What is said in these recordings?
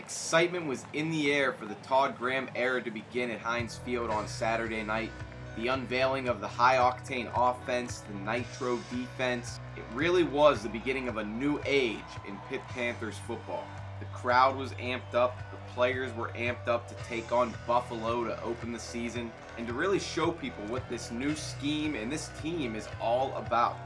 Excitement was in the air for the Todd Graham era to begin at Heinz Field on Saturday night. The unveiling of the high-octane offense, the nitro defense, it really was the beginning of a new age in Pitt Panthers football. The crowd was amped up, the players were amped up to take on Buffalo to open the season, and to really show people what this new scheme and this team is all about.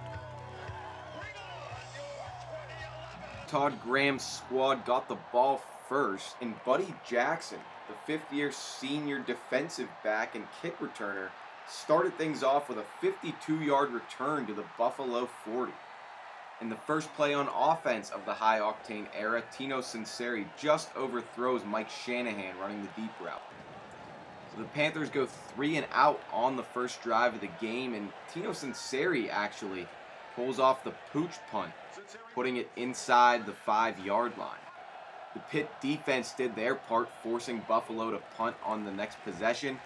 Todd Graham's squad got the ball first, and Buddy Jackson, the fifth-year senior defensive back and kick returner, started things off with a 52-yard return to the Buffalo 40. In the first play on offense of the high-octane era, Tino Sunseri just overthrows Mike Shanahan running the deep route. So the Panthers go 3 and out on the first drive of the game, and Tino Sunseri actually pulls off the pooch punt, putting it inside the 5-yard line. The Pitt defense did their part, forcing Buffalo to punt on the next possession.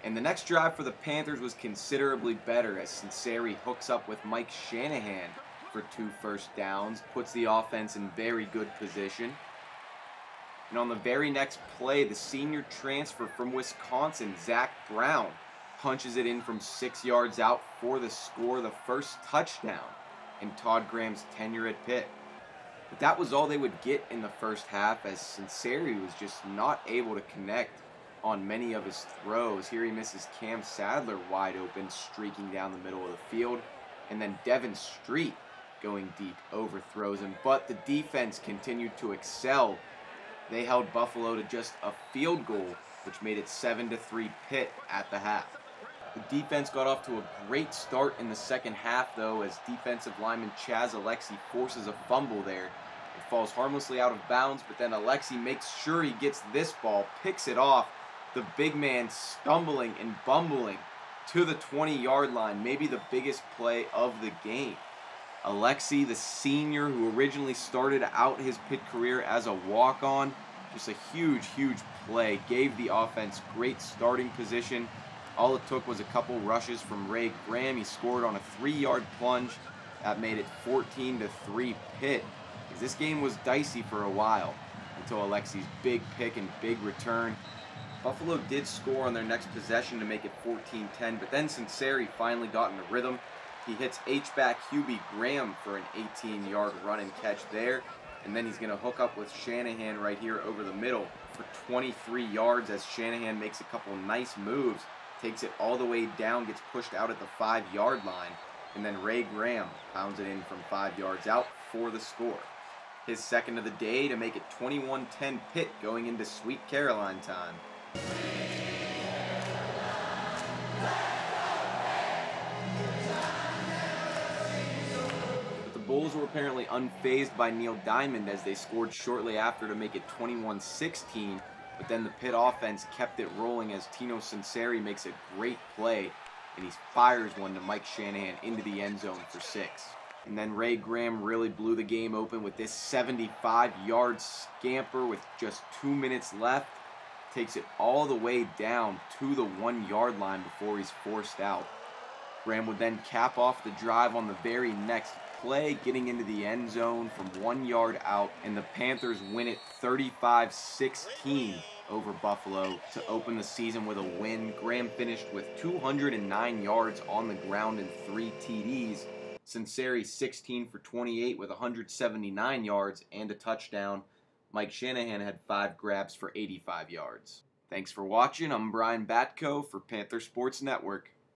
And the next drive for the Panthers was considerably better as Sunseri hooks up with Mike Shanahan for 2 first downs, puts the offense in very good position. And on the very next play, the senior transfer from Wisconsin, Zach Brown, punches it in from 6 yards out for the score, the first touchdown in Todd Graham's tenure at Pitt. But that was all they would get in the first half, as Sunseri was just not able to connect on many of his throws. Here he misses Cam Sadler wide open, streaking down the middle of the field, and then Devin Street going deep overthrows him. But the defense continued to excel. They held Buffalo to just a field goal, which made it 7-3 Pitt at the half. The defense got off to a great start in the second half, though, as defensive lineman Chaz Alexi forces a fumble there. It falls harmlessly out of bounds, but then Alexi makes sure he gets this ball, picks it off. The big man stumbling and bumbling to the 20-yard line, maybe the biggest play of the game. Alexi, the senior who originally started out his Pitt career as a walk-on, just a huge, huge play, gave the offense great starting position. All it took was a couple rushes from Ray Graham. He scored on a 3-yard plunge. That made it 14-3 Pitt. This game was dicey for a while until Alexi's big pick and big return. Buffalo did score on their next possession to make it 14-10, but then Sunseri finally got in a rhythm. He hits H-back Hubie Graham for an 18-yard run and catch there, and then he's going to hook up with Shanahan right here over the middle for 23 yards as Shanahan makes a couple nice moves, takes it all the way down, gets pushed out at the 5-yard line, and then Ray Graham pounds it in from 5 yards out for the score. His second of the day to make it 21-10 Pitt going into Sweet Caroline time. But the Bulls were apparently unfazed by Neil Diamond as they scored shortly after to make it 21-16. But then the Pitt offense kept it rolling as Tino Sunseri makes a great play, and he fires one to Mike Shanahan into the end zone for 6. And then Ray Graham really blew the game open with this 75-yard scamper with just 2 minutes left. Takes it all the way down to the 1-yard line before he's forced out. Graham would then cap off the drive on the very next play, getting into the end zone from 1 yard out, and the Panthers win it 35-16 over Buffalo to open the season with a win. Graham finished with 209 yards on the ground and 3 TDs. Sunseri 16 for 28 with 179 yards and a touchdown. Mike Shanahan had 5 grabs for 85 yards. Thanks for watching. I'm Brian Batko for Panther Sports Network.